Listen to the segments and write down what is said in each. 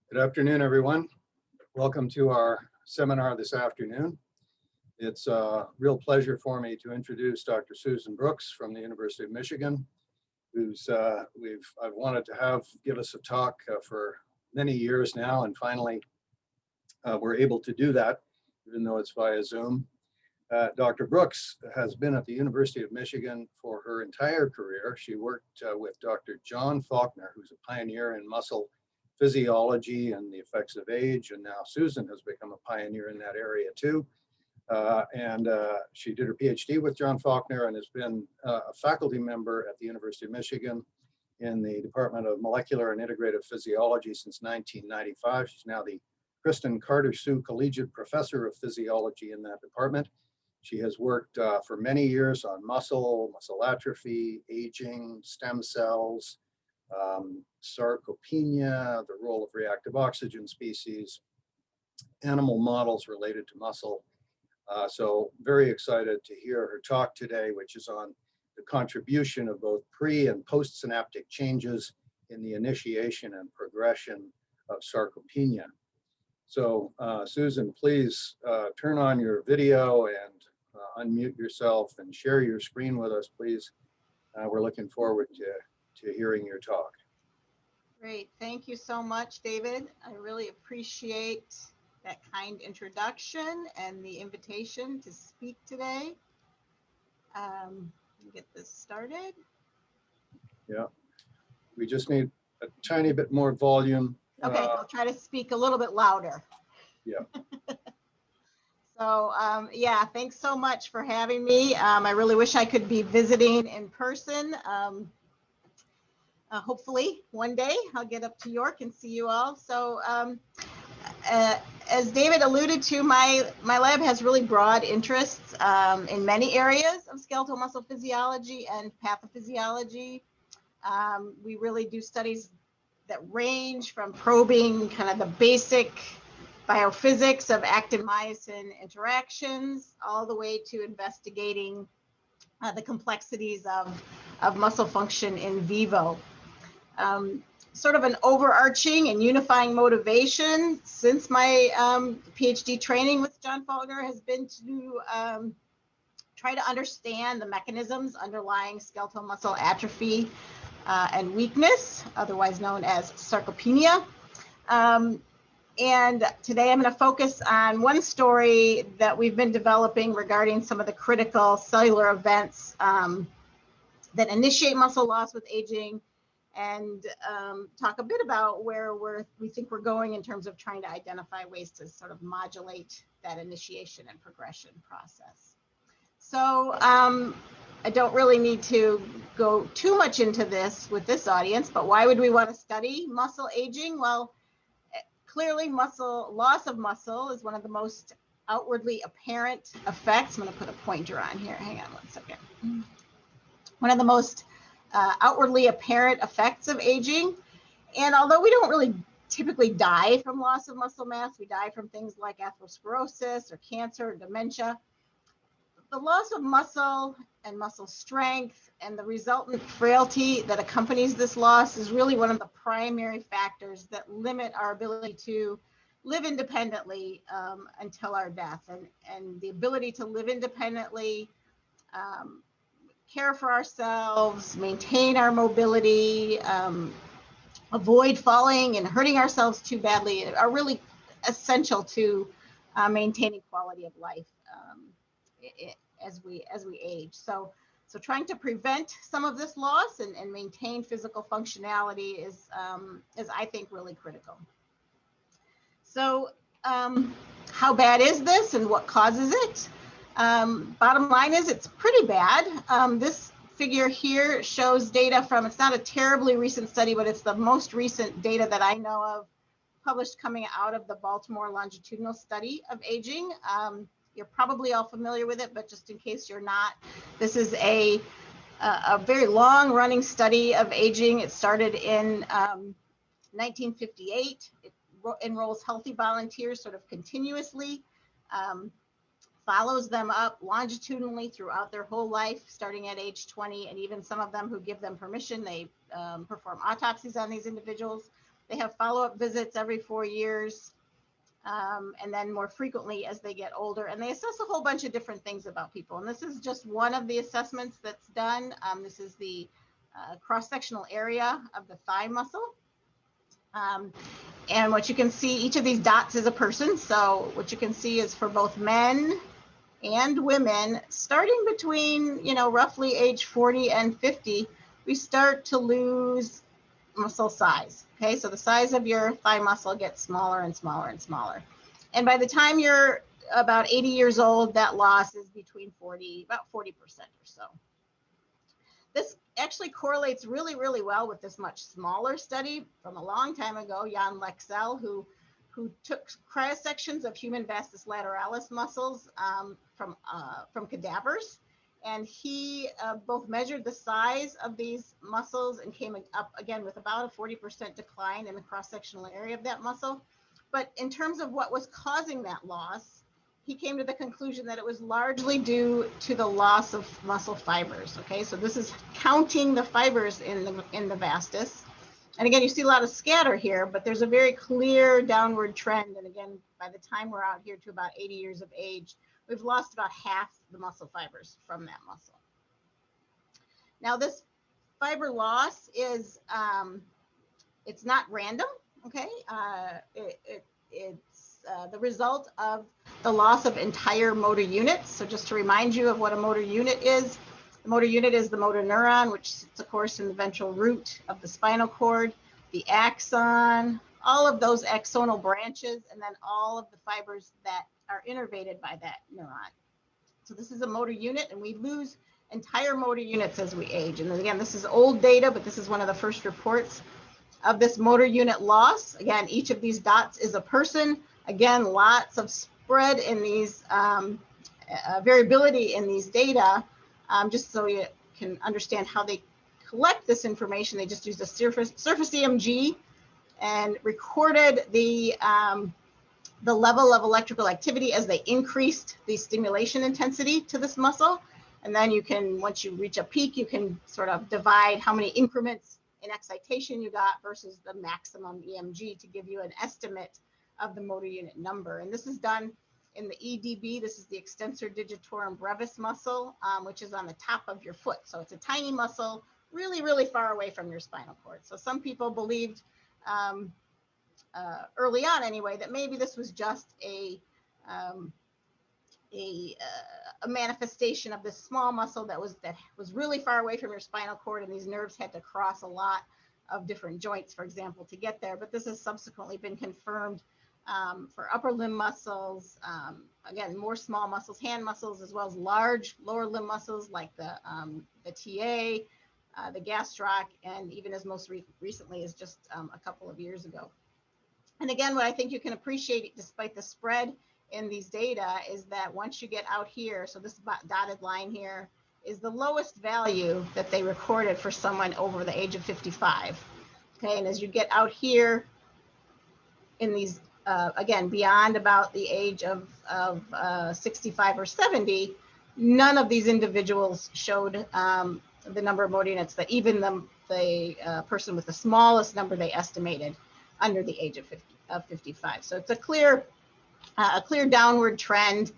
Good afternoon, everyone. Welcome to our seminar this afternoon. It's a real pleasure for me to introduce Dr. Susan Brooks from the University of Michigan, who's I've wanted to have give us a talk for many years now, and finally we're able to do that, even though it's via Zoom. Dr. Brooks has been at the University of Michigan for her entire career. She worked with Dr. John Faulkner, who's a pioneer in muscle physiology and the effects of age, and now Susan has become a pioneer in that area too. She did her PhD with John Faulkner and has been a faculty member at the University of Michigan in the Department of Molecular and Integrative Physiology since 1995. She's now the Kristen Carter Sue Collegiate Professor of Physiology in that department. She has worked for many years on muscle atrophy, aging, stem cells, sarcopenia, the role of reactive oxygen species, animal models related to muscle. So very excited to hear her talk today, which is on the contribution of both pre and post-synaptic changes in the initiation and progression of sarcopenia. So Susan, please turn on your video and unmute yourself and share your screen with us, please. We're looking forward to hearing your talk. Great. Thank you so much, David. I really appreciate that kind introduction and the invitation to speak today. Get this started. Yeah, we just need a tiny bit more volume. Okay, I'll try to speak a little bit louder. Yeah. So yeah, thanks so much for having me. I really wish I could be visiting in person. Hopefully one day I'll get up to York and see you all. So as David alluded to, my lab has really broad interests in many areas of skeletal muscle physiology and pathophysiology. We really do studies that range from probing kind of the basic biophysics of actin-myosin interactions all the way to investigating the complexities of muscle function in vivo. Sort of an overarching and unifying motivation since my PhD training with John Faulkner has been to try to understand the mechanisms underlying skeletal muscle atrophy and weakness, otherwise known as sarcopenia. And today I'm going to focus on one story that we've been developing regarding some of the critical cellular events that initiate muscle loss with aging, and talk a bit about where we think we're going in terms of trying to identify ways to sort of modulate that initiation and progression process. So I don't really need to go too much into this with this audience, but why would we want to study muscle aging? Well, clearly loss of muscle is one of the most outwardly apparent effects. I'm going to put a pointer on here. Hang on one second. One of the most outwardly apparent effects of aging. And although we don't really typically die from loss of muscle mass, we die from things like atherosclerosis or cancer or dementia. The loss of muscle and muscle strength and the resultant frailty that accompanies this loss is really one of the primary factors that limit our ability to live independently until our death. And the ability to live independently, care for ourselves, maintain our mobility, avoid falling and hurting ourselves too badly are really essential to maintaining quality of life as we age. So trying to prevent some of this loss and maintain physical functionality is I think really critical. So how bad is this and what causes it? Bottom line is it's pretty bad. This figure here shows data from, it's not a terribly recent study, but it's the most recent data that I know of published coming out of the Baltimore Longitudinal study of aging. You're probably all familiar with it, but just in case you're not, this is a very long running study of aging. It started in 1958. It enrolls healthy volunteers sort of continuously. Follows them up longitudinally throughout their whole life, starting at age 20, and even some of them who give them permission, they perform autopsies on these individuals. They have follow-up visits every 4 years, and then more frequently as they get older. And they assess a whole bunch of different things about people. And this is just one of the assessments that's done. This is the cross-sectional area of the thigh muscle. And what you can see, each of these dots is a person. So what you can see is for both men and women, starting between, roughly age 40 and 50, we start to lose muscle size. Okay, so the size of your thigh muscle gets smaller and smaller and smaller. And by the time you're about 80 years old, that loss is between about 40% or so. This actually correlates really, really well with this much smaller study from a long time ago, Jan Lexell, who took cryosections of human vastus lateralis muscles from cadavers. And he both measured the size of these muscles and came up again with about a 40% decline in the cross-sectional area of that muscle. But in terms of what was causing that loss, he came to the conclusion that it was largely due to the loss of muscle fibers. Okay, so this is counting the fibers in the vastus. And again, you see a lot of scatter here, but there's a very clear downward trend. And again, by the time we're out here to about 80 years of age, we've lost about half the muscle fibers from that muscle. Now, this fiber loss is, it's not random, okay? It's the result of the loss of entire motor units. So just to remind you of what a motor unit is, the motor unit is the motor neuron, which sits, of course, in the ventral root of the spinal cord, the axon, all of those axonal branches, and then all of the fibers that are innervated by that neuron. So this is a motor unit, and we lose entire motor units as we age. And then again, this is old data, but this is one of the first reports of this motor unit loss. Again, each of these dots is a person. Again, lots of spread in these, variability in these data, just so you can understand how they collect this information. They just used a surface EMG and recorded the level of electrical activity as they increased the stimulation intensity to this muscle. And then you can, once you reach a peak, you can sort of divide how many increments in excitation you got versus the maximum EMG to give you an estimate of the motor unit number. And this is done in the EDB. This is the extensor digitorum brevis muscle, which is on the top of your foot. So it's a tiny muscle, really, really far away from your spinal cord. So some people believed early on anyway, that maybe this was just a manifestation of this small muscle that was really far away from your spinal cord, and these nerves had to cross a lot of different joints, for example, to get there. But this has subsequently been confirmed for upper limb muscles, again, more small muscles, hand muscles, as well as large lower limb muscles like the TA, the gastroc, and even as most recently as just a couple of years ago. And again, what I think you can appreciate, despite the spread in these data, is that once you get out here, so this dotted line here is the lowest value that they recorded for someone over the age of 55. Okay, and as you get out here in these, again, beyond about the age of 65 or 70, none of these individuals showed the number of motor units that even the person with the smallest number they estimated under the age of 55. So it's a clear downward trend.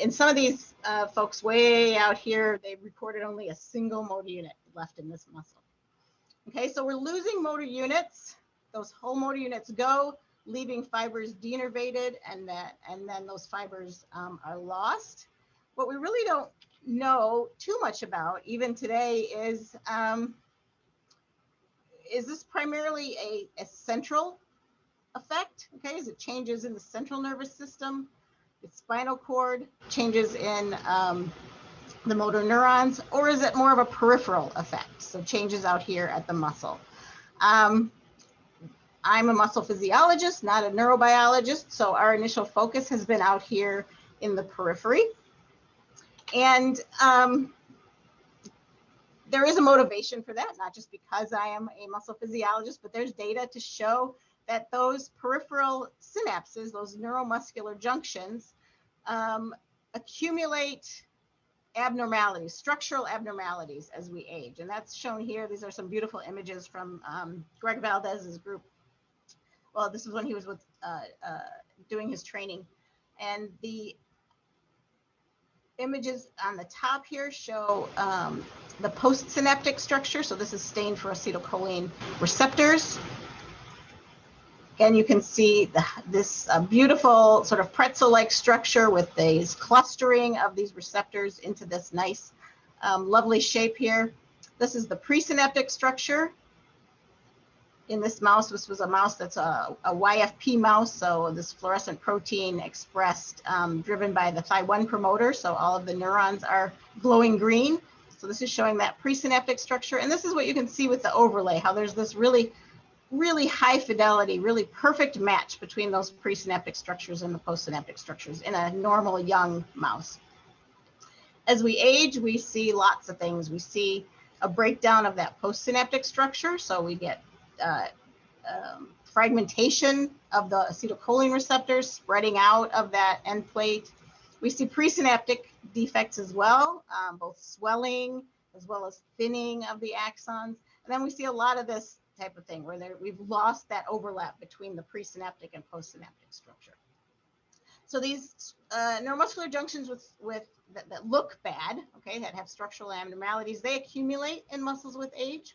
In some of these folks way out here, they recorded only a single motor unit left in this muscle. Okay, so we're losing motor units. Those whole motor units go, leaving fibers denervated, and then those fibers are lost. What we really don't know too much about, even today, is this primarily a central effect? Okay, is it changes in the central nervous system, the spinal cord, changes in the motor neurons, or is it more of a peripheral effect? So changes out here at the muscle. I'm a muscle physiologist, not a neurobiologist, so our initial focus has been out here in the periphery. And there is a motivation for that, not just because I am a muscle physiologist, but there's data to show that those peripheral synapses, those neuromuscular junctions, accumulate abnormalities, structural abnormalities as we age. And that's shown here. These are some beautiful images from Greg Valdez's group well, this is when he was with doing his training. And the images on the top here show the post-synaptic structure. So this is stained for acetylcholine receptors. And you can see this beautiful sort of pretzel-like structure with these clustering of these receptors into this nice, lovely shape here. This is the presynaptic structure. In this mouse, this was a mouse that's a YFP mouse, so this fluorescent protein expressed driven by the Thy1 promoter, so all of the neurons are glowing green. So this is showing that presynaptic structure, and this is what you can see with the overlay, how there's this really high fidelity, really perfect match between those presynaptic structures and the postsynaptic structures in a normal young mouse. As we age, we see lots of things. We see a breakdown of that postsynaptic structure, so we get fragmentation of the acetylcholine receptors, spreading out of that end plate. We see presynaptic defects as well, both swelling as well as thinning of the axons. And then we see a lot of this type of thing where we've lost that overlap between the presynaptic and postsynaptic structure. So these neuromuscular junctions that look bad, okay, that have structural abnormalities, they accumulate in muscles with age.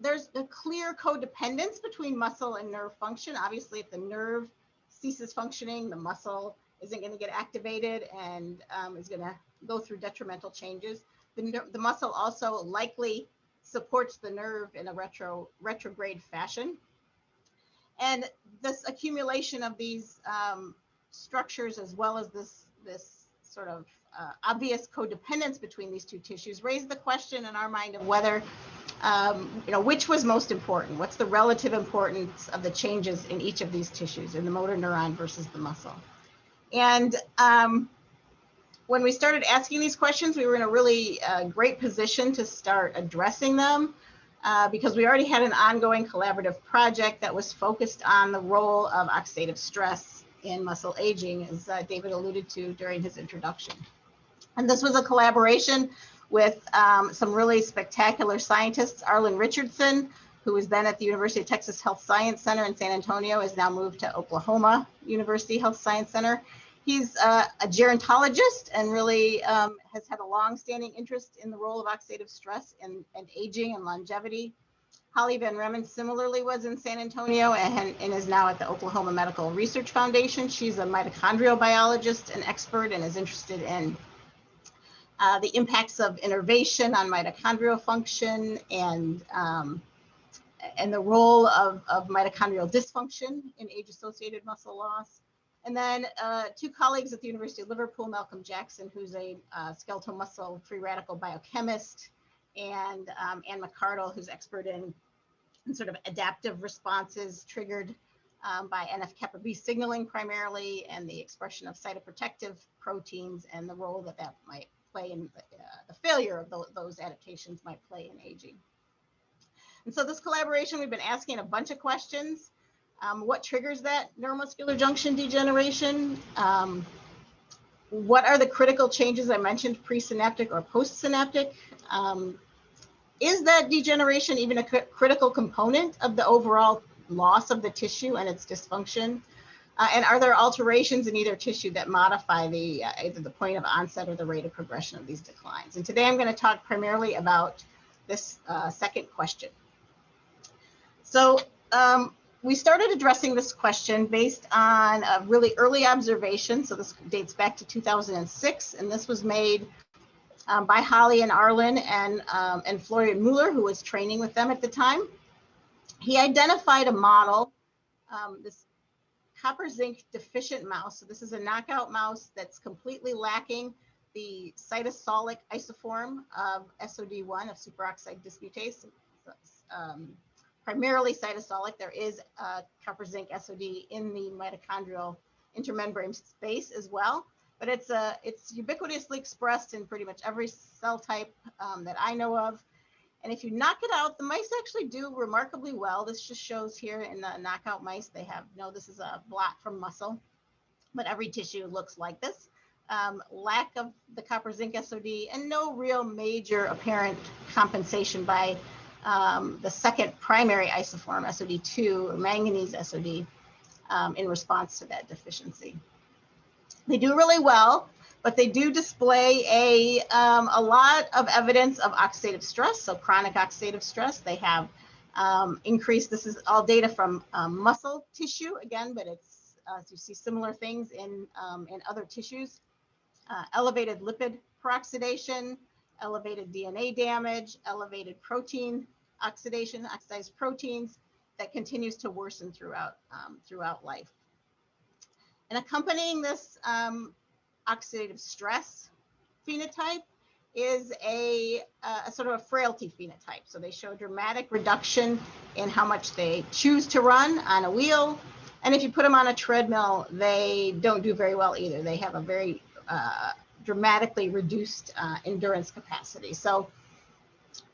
There's a clear codependence between muscle and nerve function. Obviously, if the nerve ceases functioning, the muscle isn't going to get activated and is going to go through detrimental changes. The muscle also likely supports the nerve in a retrograde fashion. And this accumulation of these structures, as well as this sort of obvious codependence between these two tissues, raised the question in our mind of whether, which was most important? What's the relative importance of the changes in each of these tissues, in the motor neuron versus the muscle? And when we started asking these questions, we were in a really great position to start addressing them because we already had an ongoing collaborative project that was focused on the role of oxidative stress in muscle aging, as David alluded to during his introduction. And this was a collaboration with some really spectacular scientists. Arlen Richardson, who was then at the University of Texas Health Science Center in San Antonio, has now moved to Oklahoma University Health Science Center. He's a gerontologist and really has had a long-standing interest in the role of oxidative stress and aging and longevity. Holly Van Remmen similarly was in San Antonio and is now at the Oklahoma Medical Research Foundation. She's a mitochondrial biologist and expert and is interested in the impacts of innervation on mitochondrial function and the role of mitochondrial dysfunction in age-associated muscle loss. And then two colleagues at the University of Liverpool, Malcolm Jackson, who's a skeletal muscle free radical biochemist, and Anne McCardle, who's expert in sort of adaptive responses triggered by NF-kappa B signaling primarily, and the expression of cytoprotective proteins and the role that might play in the failure of those adaptations might play in aging. And so this collaboration, we've been asking a bunch of questions. What triggers that neuromuscular junction degeneration? What are the critical changes I mentioned, presynaptic or postsynaptic? Is that degeneration even a critical component of the overall loss of the tissue and its dysfunction? And are there alterations in either tissue that modify either the point of onset or the rate of progression of these declines? And today I'm going to talk primarily about this second question. So we started addressing this question based on a really early observation. So this dates back to 2006, and this was made by Holly and Arlen and Florian Mueller, who was training with them at the time. He identified a model, this copper zinc deficient mouse. So this is a knockout mouse that's completely lacking the cytosolic isoform of SOD1, of superoxide dismutase. Primarily cytosolic. There is copper zinc SOD in the mitochondrial intermembrane space as well, but it's ubiquitously expressed in pretty much every cell type that I know of. And if you knock it out, the mice actually do remarkably well. This just shows here in the knockout mice, they have, this is a blot from muscle, but every tissue looks like this. Lack of the copper zinc SOD and no real major apparent compensation by the second primary isoform, SOD2 or manganese SOD, in response to that deficiency. They do really well, but they do display a lot of evidence of oxidative stress, so chronic oxidative stress. They have increased, this is all data from muscle tissue again, but it's, you see similar things in other tissues. Elevated lipid peroxidation, elevated DNA damage, elevated protein oxidation, oxidized proteins that continues to worsen throughout life. And accompanying this oxidative stress phenotype is a sort of a frailty phenotype. So they show dramatic reduction in how much they choose to run on a wheel. And if you put them on a treadmill, they don't do very well either. They have a very dramatically reduced endurance capacity. So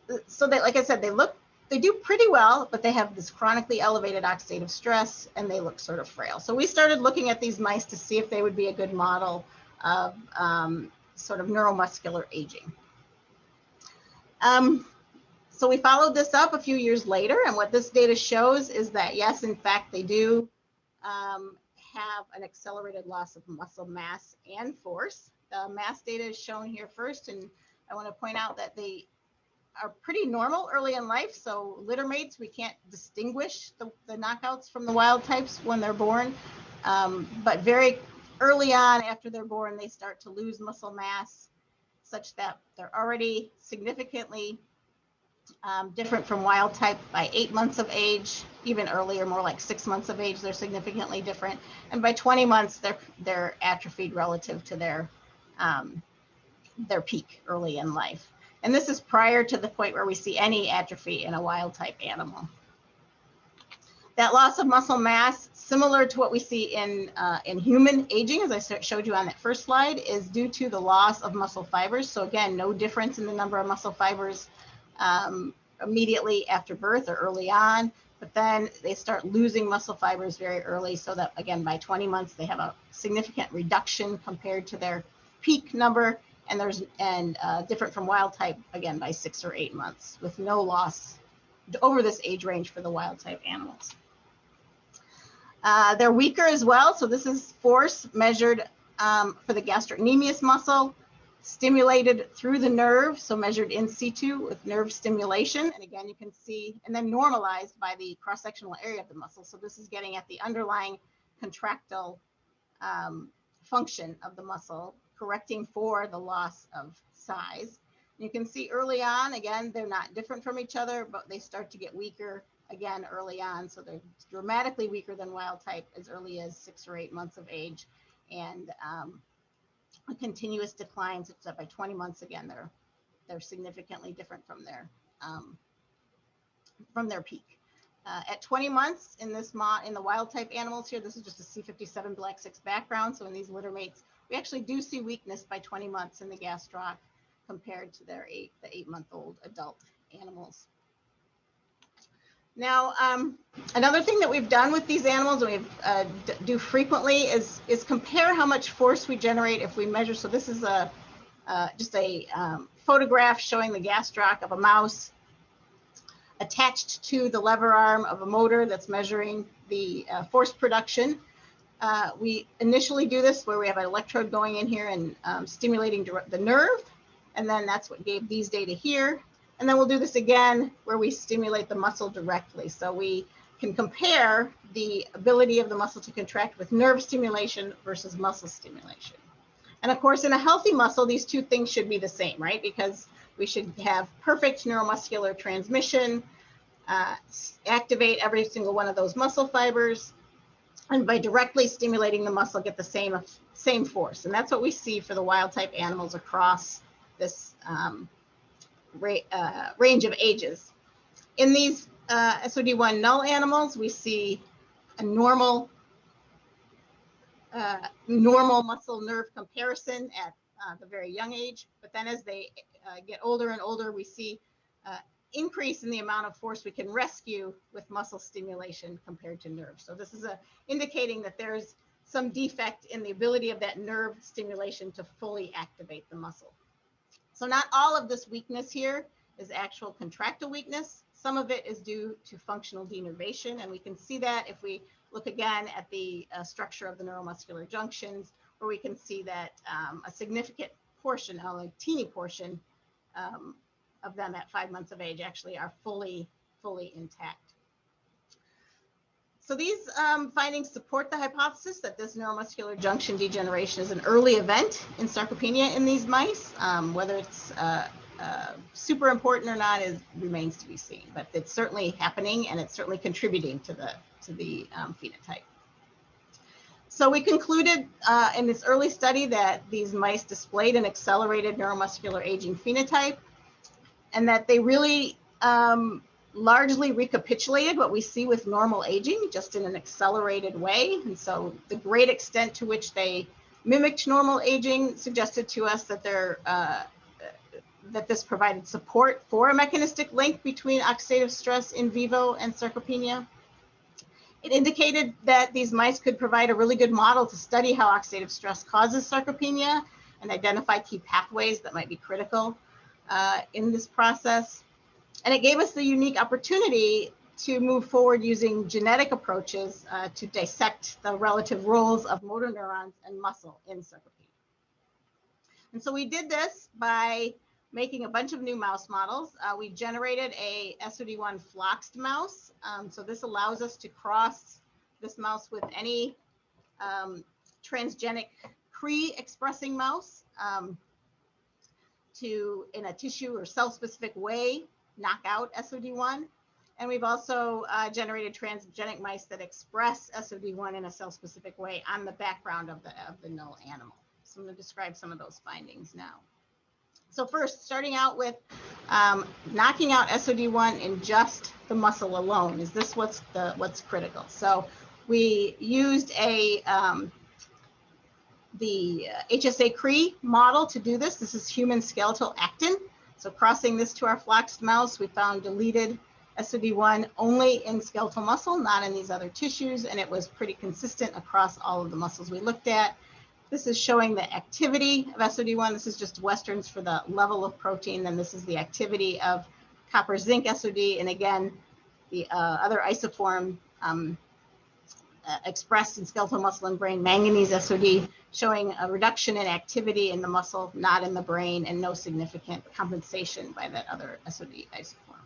they, like I said, they do pretty well, but they have this chronically elevated oxidative stress and they look sort of frail. So we started looking at these mice to see if they would be a good model of sort of neuromuscular aging. So we followed this up a few years later, and what this data shows is that yes, in fact, they do have an accelerated loss of muscle mass and force. The mass data is shown here first, and I want to point out that they are pretty normal early in life. So littermates, we can't distinguish the knockouts from the wild types when they're born, but very early on after they're born, they start to lose muscle mass such that they're already significantly different from wild type by 8 months of age, even earlier, more like 6 months of age, they're significantly different. And by 20 months, they're atrophied relative to their peak early in life. And this is prior to the point where we see any atrophy in a wild type animal. That loss of muscle mass, similar to what we see in human aging, as I showed you on that first slide, is due to the loss of muscle fibers. So again, no difference in the number of muscle fibers immediately after birth or early on, but then they start losing muscle fibers very early, so that again, by 20 months, they have a significant reduction compared to their peak number, and different from wild type, again, by 6 or 8 months, with no loss over this age range for the wild type animals. They're weaker as well. So this is force measured for the gastrocnemius muscle, stimulated through the nerve, so measured in situ with nerve stimulation. And again, you can see, and then normalized by the cross-sectional area of the muscle. So this is getting at the underlying contractile function of the muscle, correcting for the loss of size. You can see early on, again, they're not different from each other, but they start to get weaker again early on. So they're dramatically weaker than wild type as early as 6 or 8 months of age, and a continuous decline such that by 20 months, again, they're significantly different from their peak. At 20 months in the wild type animals here, this is just a C57 black 6 background. So in these littermates, we actually do see weakness by 20 months in the gastroc compared to the 8-month-old adult animals. Now, another thing that we've done with these animals, and we do frequently, is compare how much force we generate if we measure. So this is just a photograph showing the gastroc of a mouse attached to the lever arm of a motor that's measuring the force production. We initially do this where we have an electrode going in here and stimulating the nerve, and then that's what gave these data here. And then we'll do this again where we stimulate the muscle directly. So we can compare the ability of the muscle to contract with nerve stimulation versus muscle stimulation. And of course, in a healthy muscle, these two things should be the same, right? Because we should have perfect neuromuscular transmission, activate every single one of those muscle fibers, and by directly stimulating the muscle, get the same force. And that's what we see for the wild type animals across this range of ages. In these SOD1 null animals, we see a normal muscle nerve comparison at the very young age, but then as they get older and older, we see increase in the amount of force we can rescue with muscle stimulation compared to nerve. So this is indicating that there's some defect in the ability of that nerve stimulation to fully activate the muscle. So not all of this weakness here is actual contractile weakness. Some of it is due to functional denervation, and we can see that if we look again at the structure of the neuromuscular junctions, where we can see that a significant portion, only a teeny portion of them at 5 months of age actually are fully intact. So these findings support the hypothesis that this neuromuscular junction degeneration is an early event in sarcopenia in these mice. Whether it's super important or not remains to be seen, but it's certainly happening and it's certainly contributing to the phenotype. So we concluded in this early study that these mice displayed an accelerated neuromuscular aging phenotype, and that they really largely recapitulated what we see with normal aging, just in an accelerated way. And so the great extent to which they mimicked normal aging suggested to us that that this provided support for a mechanistic link between oxidative stress in vivo and sarcopenia. It indicated that these mice could provide a really good model to study how oxidative stress causes sarcopenia and identify key pathways that might be critical in this process. And it gave us the unique opportunity to move forward using genetic approaches to dissect the relative roles of motor neurons and muscle in sarcopenia. And so we did this by making a bunch of new mouse models. We generated a SOD1 floxed mouse. So this allows us to cross this mouse with any transgenic Cre-expressing mouse to, in a tissue or cell-specific way, knock out SOD1. And we've also generated transgenic mice that express SOD1 in a cell-specific way on the background of the null animal. So I'm going to describe some of those findings now. So first, starting out with knocking out SOD1 in just the muscle alone. Is this what's critical? So we used the HSA Cre model to do this. This is human skeletal actin. So crossing this to our floxed mouse, we found deleted SOD1 only in skeletal muscle, not in these other tissues, and it was pretty consistent across all of the muscles we looked at. This is showing the activity of SOD1. This is just Westerns for the level of protein, and this is the activity of copper zinc SOD, and again, the other isoform expressed in skeletal muscle and brain, manganese SOD, showing a reduction in activity in the muscle, not in the brain, and no significant compensation by that other SOD isoform.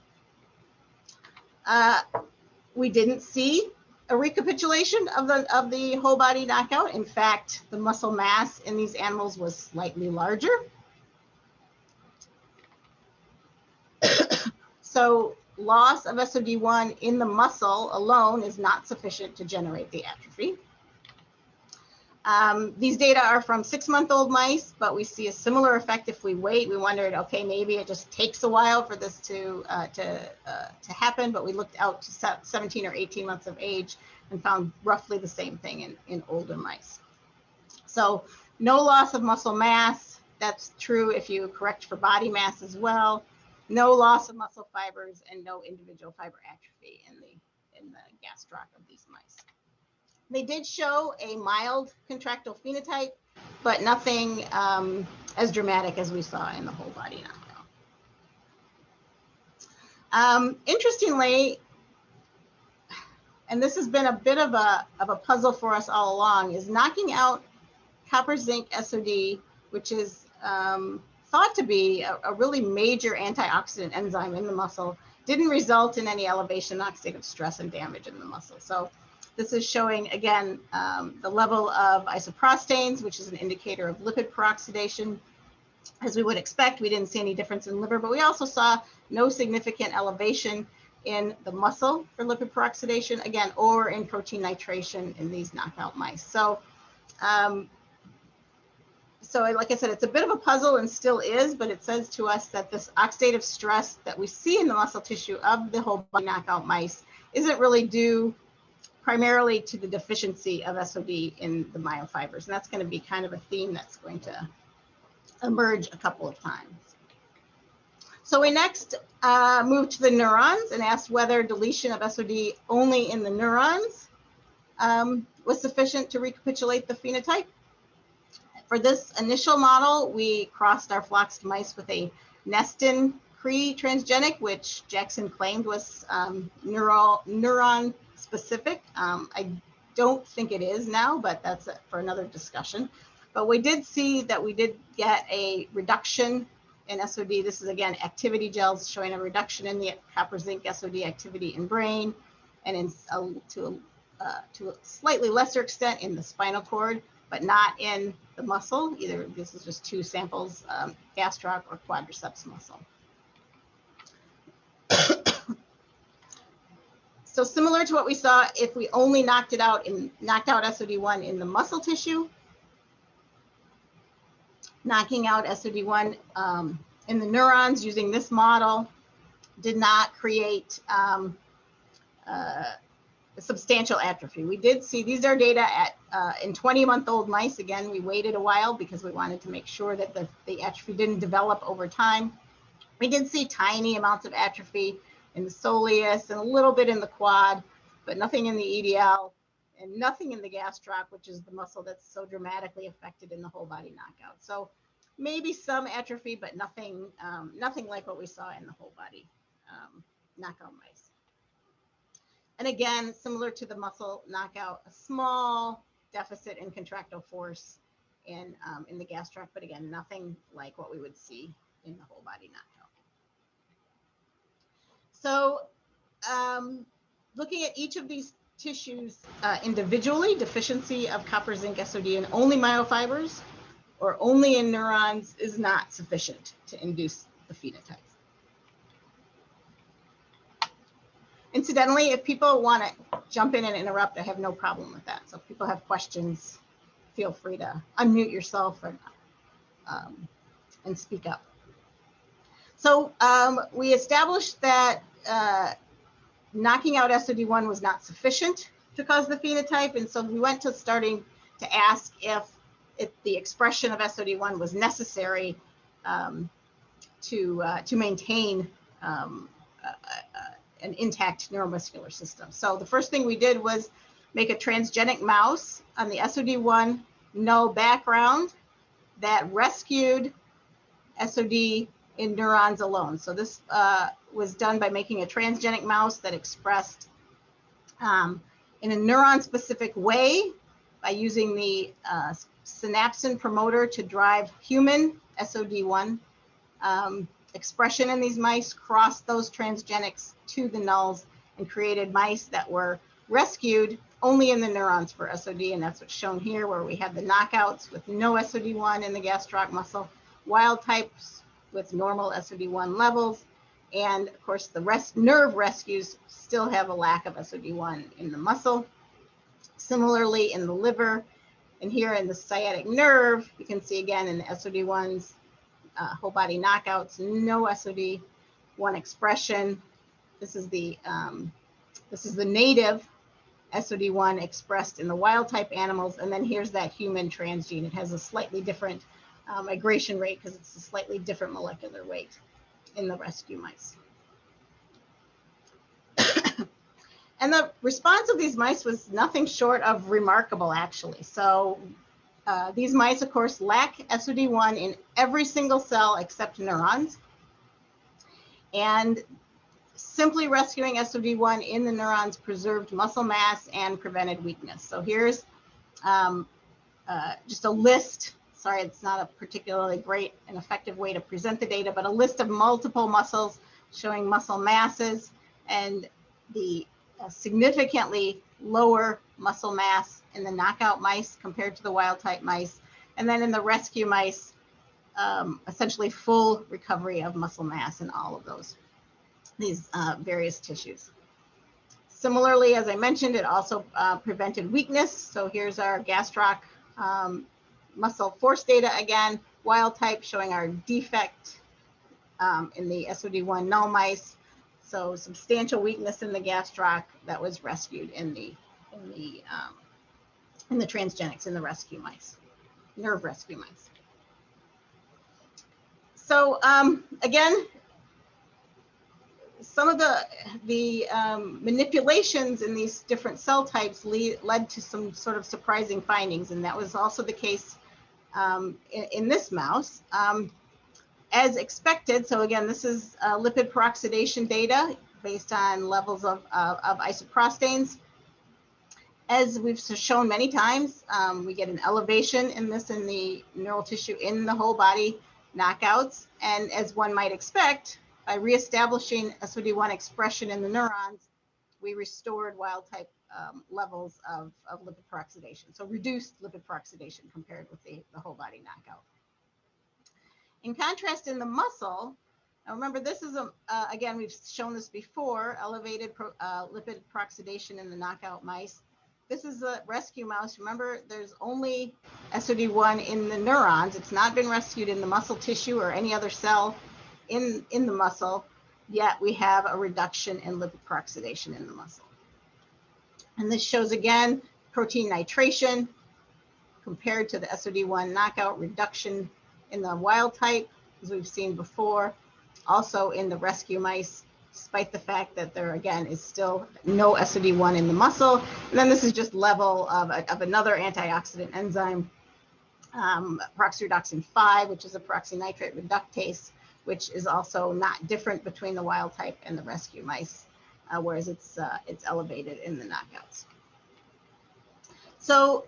We didn't see a recapitulation of the whole body knockout. In fact, the muscle mass in these animals was slightly larger. So loss of SOD1 in the muscle alone is not sufficient to generate the atrophy. These data are from 6-month-old mice, but we see a similar effect if we wait. We wondered, okay, maybe it just takes a while for this to happen, but we looked out to 17 or 18 months of age and found roughly the same thing in older mice. So no loss of muscle mass. That's true if you correct for body mass as well. No loss of muscle fibers and no individual fiber atrophy in the gastroc of these mice. They did show a mild contractile phenotype, but nothing as dramatic as we saw in the whole body knockout. Interestingly, and this has been a bit of a puzzle for us all along, is knocking out copper zinc SOD, which is thought to be a really major antioxidant enzyme in the muscle, didn't result in any elevation in oxidative stress and damage in the muscle. So this is showing, again, the level of isoprostanes, which is an indicator of lipid peroxidation. As we would expect, we didn't see any difference in liver, but we also saw no significant elevation in the muscle for lipid peroxidation, again, or in protein nitration in these knockout mice. So, like I said, it's a bit of a puzzle and still is, but it says to us that this oxidative stress that we see in the muscle tissue of the whole body knockout mice isn't really due primarily to the deficiency of SOD in the myofibers. And that's going to be kind of a theme that's going to emerge a couple of times. So we next moved to the neurons and asked whether deletion of SOD only in the neurons was sufficient to recapitulate the phenotype. For this initial model, we crossed our floxed mice with a nestin pre-transgenic, which Jackson claimed was neuron specific. I don't think it is now, but that's for another discussion. But we did see that we did get a reduction in SOD. This is again activity gels showing a reduction in the copper zinc SOD activity in brain, and to a slightly lesser extent in the spinal cord, but not in the muscle. Either this is just two samples, gastroc or quadriceps muscle. So similar to what we saw if we only knocked out SOD1 in the muscle tissue, knocking out SOD1 in the neurons using this model did not create a substantial atrophy. We did see, these are data at in 20-month-old mice. Again, we waited a while because we wanted to make sure that the atrophy didn't develop over time. We did see tiny amounts of atrophy in the soleus and a little bit in the quad, but nothing in the EDL and nothing in the gastroc, which is the muscle that's so dramatically affected in the whole body knockout. So maybe some atrophy, but nothing, nothing like what we saw in the whole body knockout mice. And again, similar to the muscle knockout, a small deficit in contractile force in the gastroc, but again, nothing like what we would see in the whole body knockout. So looking at each of these tissues individually, deficiency of copper, zinc, SOD in only myofibers or only in neurons is not sufficient to induce the phenotype. Incidentally, if people want to jump in and interrupt, I have no problem with that. So if people have questions, feel free to unmute yourself and speak up. So we established that knocking out SOD1 was not sufficient to cause the phenotype. And so we went to starting to ask if the expression of SOD1 was necessary to maintain an intact neuromuscular system. So the first thing we did was make a transgenic mouse on the SOD1 null background that rescued SOD in neurons alone. So this was done by making a transgenic mouse that expressed in a neuron-specific way by using the synapsin promoter to drive human SOD1 expression in these mice, crossed those transgenics to the nulls, and created mice that were rescued only in the neurons for SOD, and that's what's shown here, where we have the knockouts with no SOD1 in the gastroc muscle, wild types with normal SOD1 levels, and of course the nerve rescues still have a lack of SOD1 in the muscle. Similarly in the liver, and here in the sciatic nerve, you can see again in the SOD1s, whole body knockouts, no SOD1 expression. This is the native SOD1 expressed in the wild type animals, and then here's that human transgene. It has a slightly different migration rate because it's a slightly different molecular weight in the rescue mice. And the response of these mice was nothing short of remarkable, actually. So these mice, of course, lack SOD1 in every single cell except neurons. And simply rescuing SOD1 in the neurons preserved muscle mass and prevented weakness. So here's just a list. Sorry, it's not a particularly great and effective way to present the data, but a list of multiple muscles showing muscle masses and the significantly lower muscle mass in the knockout mice compared to the wild type mice. And then in the rescue mice, essentially full recovery of muscle mass in all of these various tissues. Similarly, as I mentioned, it also prevented weakness. So here's our gastroc muscle force data again, wild type showing our defect in the SOD1 null mice. So substantial weakness in the gastroc that was rescued in the transgenics in the rescue mice, nerve rescue mice. So again, some of the manipulations in these different cell types led to some sort of surprising findings, and that was also the case in this mouse. as expected, so again, this is lipid peroxidation data based on levels of isoprostanes. As we've shown many times, we get an elevation in the neural tissue in the whole body knockouts. And as one might expect, by reestablishing SOD1 expression in the neurons, we restored wild type levels of lipid peroxidation. So reduced lipid peroxidation compared with the whole body knockout. In contrast, in the muscle, now remember this is, again, we've shown this before, elevated lipid peroxidation in the knockout mice. This is a rescue mouse. Remember, there's only SOD1 in the neurons. It's not been rescued in the muscle tissue or any other cell in the muscle, yet we have a reduction in lipid peroxidation in the muscle. And this shows, again, protein nitration compared to the SOD1 knockout reduction in the wild type, as we've seen before, also in the rescue mice, despite the fact that there, again, is still no SOD1 in the muscle. And then this is just level of another antioxidant enzyme, peroxyredoxin 5, which is a peroxynitrate reductase, which is also not different between the wild type and the rescue mice, whereas it's elevated in the knockouts. So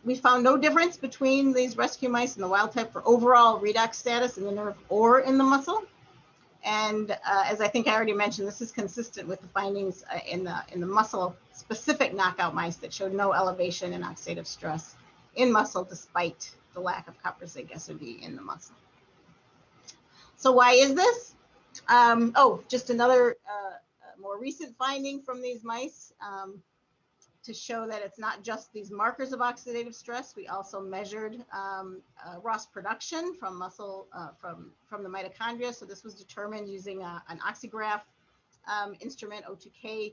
we found no difference between these rescue mice and the wild type for overall redox status in the nerve or in the muscle. And as I think I already mentioned, this is consistent with the findings in the muscle-specific knockout mice that showed no elevation in oxidative stress in muscle despite the lack of copper zinc SOD in the muscle. So why is this? Just another more recent finding from these mice to show that it's not just these markers of oxidative stress. We also measured ROS production from muscle, from the mitochondria. So this was determined using an oxygraph instrument, O2K,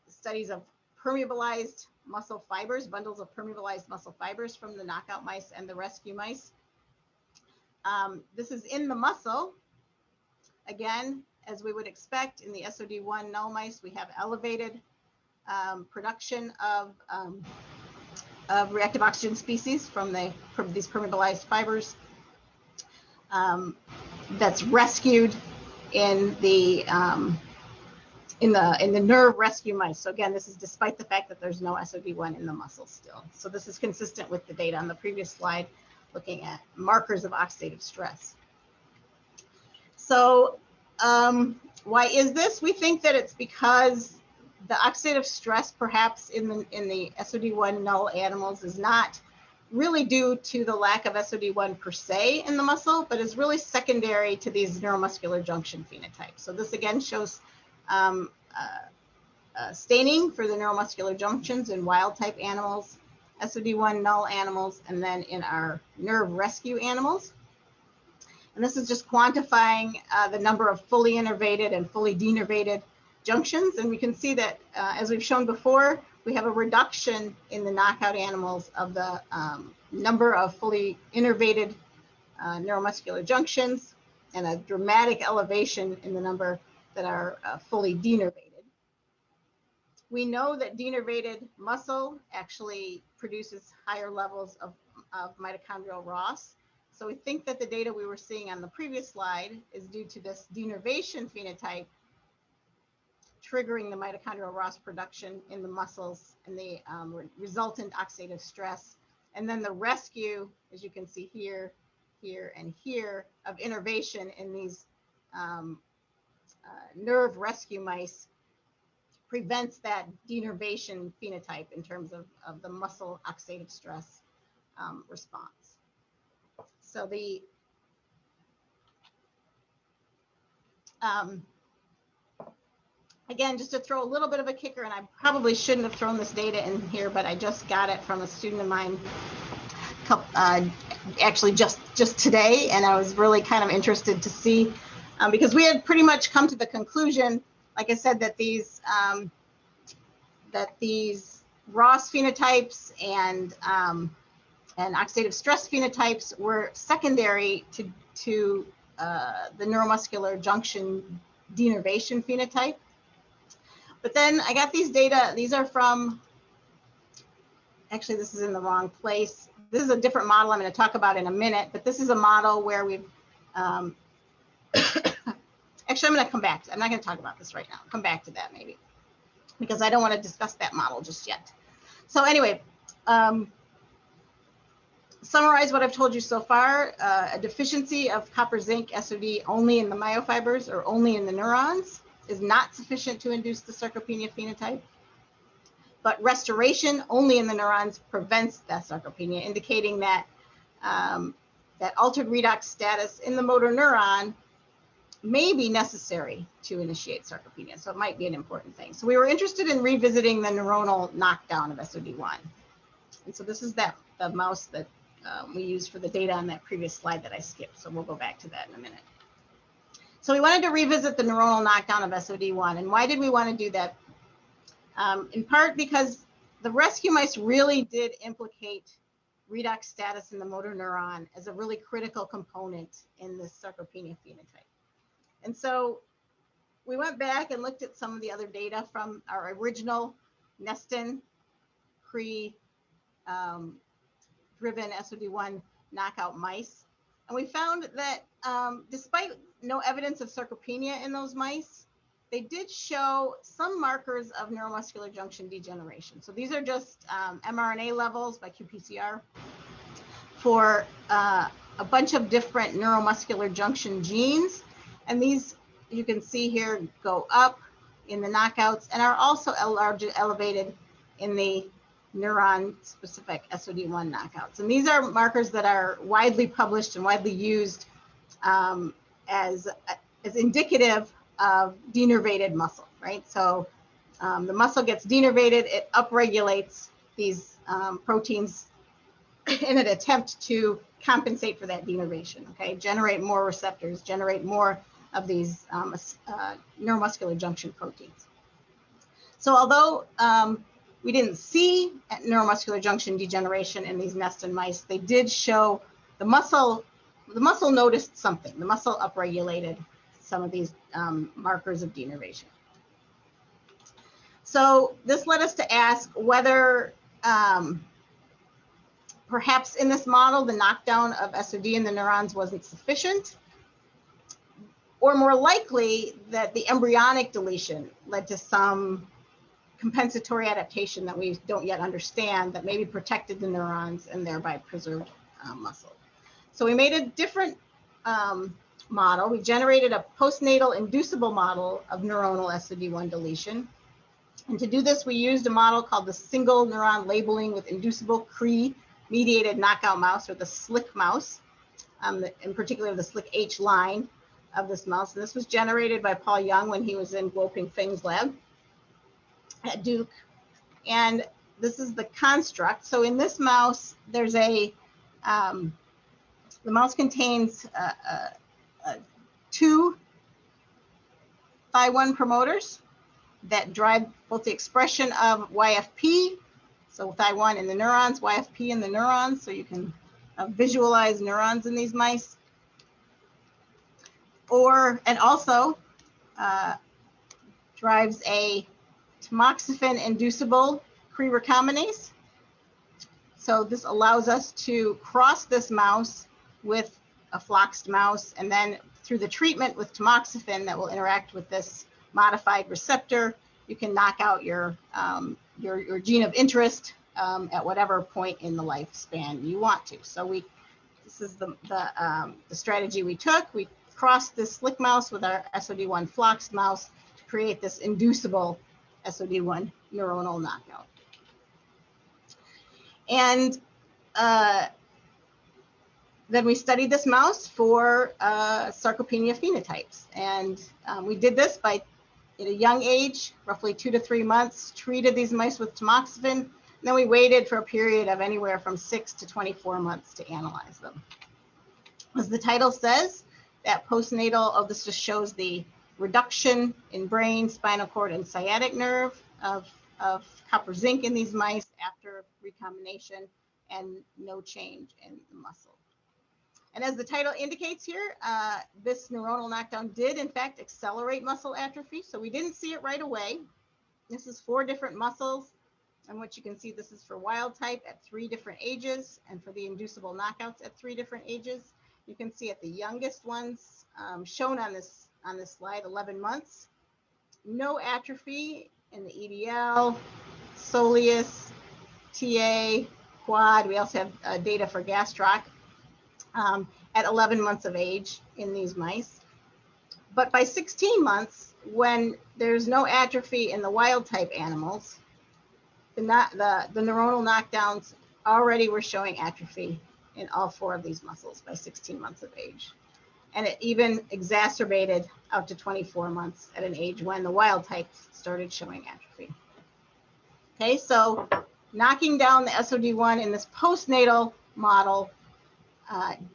studies of permeabilized muscle fibers, bundles of permeabilized muscle fibers from the knockout mice and the rescue mice. This is in the muscle. Again, as we would expect in the SOD1 null mice, we have elevated production of reactive oxygen species from these permeabilized fibers that's rescued in the nerve rescue mice. So again, this is despite the fact that there's no SOD1 in the muscle still. So this is consistent with the data on the previous slide, looking at markers of oxidative stress. So why is this? We think that it's because the oxidative stress perhaps in the SOD1 null animals is not really due to the lack of SOD1 per se in the muscle, but is really secondary to these neuromuscular junction phenotypes. So this again shows staining for the neuromuscular junctions in wild type animals, SOD1 null animals, and then in our nerve rescue animals. And this is just quantifying the number of fully innervated and fully denervated junctions. And we can see that, as we've shown before, we have a reduction in the knockout animals of the number of fully innervated neuromuscular junctions and a dramatic elevation in the number that are fully denervated. We know that denervated muscle actually produces higher levels of mitochondrial ROS. So we think that the data we were seeing on the previous slide is due to this denervation phenotype triggering the mitochondrial ROS production in the muscles and the resultant oxidative stress. And then the rescue, as you can see here, here, and here, of innervation in these nerve rescue mice prevents that denervation phenotype in terms of the muscle oxidative stress response. So the again, just to throw a little bit of a kicker, and I probably shouldn't have thrown this data in here, but I just got it from a student of mine actually just today, and I was really kind of interested to see, because we had pretty much come to the conclusion, like I said, that these ROS phenotypes and oxidative stress phenotypes were secondary to the neuromuscular junction denervation phenotype. But then I got these data. These are from, actually, this is in the wrong place. this is a different model I'm going to talk about in a minute, but this is a model where we've, actually, I'm going to come back to, I'm not going to talk about this right now. I'll come back to that maybe, because I don't want to discuss that model just yet. So anyway, summarize what I've told you so far. A deficiency of copper zinc SOD only in the myofibers or only in the neurons is not sufficient to induce the sarcopenia phenotype. But restoration only in the neurons prevents that sarcopenia, indicating that that altered redox status in the motor neuron may be necessary to initiate sarcopenia. So it might be an important thing. So we were interested in revisiting the neuronal knockdown of SOD1. And so this is the mouse that we used for the data on that previous slide that I skipped. So we'll go back to that in a minute. So we wanted to revisit the neuronal knockdown of SOD1. And why did we want to do that? In part because the rescue mice really did implicate redox status in the motor neuron as a really critical component in this sarcopenia phenotype. And so we went back and looked at some of the other data from our original Nestin pre-driven SOD1 knockout mice. And we found that despite no evidence of sarcopenia in those mice, they did show some markers of neuromuscular junction degeneration. So these are just mRNA levels by qPCR for a bunch of different neuromuscular junction genes. And these, you can see here, go up in the knockouts and are also elevated in the neuron-specific SOD1 knockouts. And these are markers that are widely published and widely used as indicative of denervated muscle, right? So the muscle gets denervated, it upregulates these proteins in an attempt to compensate for that denervation, okay? Generate more receptors, generate more of these neuromuscular junction proteins. So although we didn't see neuromuscular junction degeneration in these Nestin mice, they did show the muscle noticed something. The muscle upregulated some of these markers of denervation. So this led us to ask whether perhaps in this model, the knockdown of SOD in the neurons wasn't sufficient, or more likely that the embryonic deletion led to some compensatory adaptation that we don't yet understand that maybe protected the neurons and thereby preserved muscle. So we made a different model. We generated a postnatal inducible model of neuronal SOD1 deletion. And to do this, we used a model called the single neuron labeling with inducible Cree mediated knockout mouse, or the SLIC mouse, in particular the SLIC H line of this mouse. And this was generated by Paul Young when he was in Guoping Feng's lab at Duke. And this is the construct. So in this mouse, there's the mouse contains two Thy1 promoters that drive both the expression of YFP, so Thy1 in the neurons, YFP in the neurons, so you can visualize neurons in these mice. And also drives a tamoxifen inducible Cree recombinase. So this allows us to cross this mouse with a floxed mouse, and then through the treatment with tamoxifen that will interact with this modified receptor, you can knock out your gene of interest at whatever point in the lifespan you want to. So this is the strategy we took. We crossed this SLIC mouse with our SOD1 floxed mouse to create this inducible SOD1 neuronal knockout. And then we studied this mouse for sarcopenia phenotypes. And we did this by, at a young age, roughly 2 to 3 months, treated these mice with tamoxifen. And then we waited for a period of anywhere from 6 to 24 months to analyze them. As the title says, that postnatal, this just shows the reduction in brain, spinal cord, and sciatic nerve of copper zinc in these mice after recombination, and no change in the muscle. And as the title indicates here, this neuronal knockdown did in fact accelerate muscle atrophy. So we didn't see it right away. This is 4 different muscles And what you can see, this is for wild type at 3 different ages, and for the inducible knockouts at 3 different ages. You can see at the youngest ones shown on this slide, 11 months, no atrophy in the EDL, soleus, TA, quad. We also have data for gastroc at 11 months of age in these mice. But by 16 months, when there's no atrophy in the wild type animals, the neuronal knockdowns already were showing atrophy in all 4 of these muscles by 16 months of age. And it even exacerbated out to 24 months at an age when the wild type started showing atrophy. Okay, so knocking down the SOD1 in this postnatal model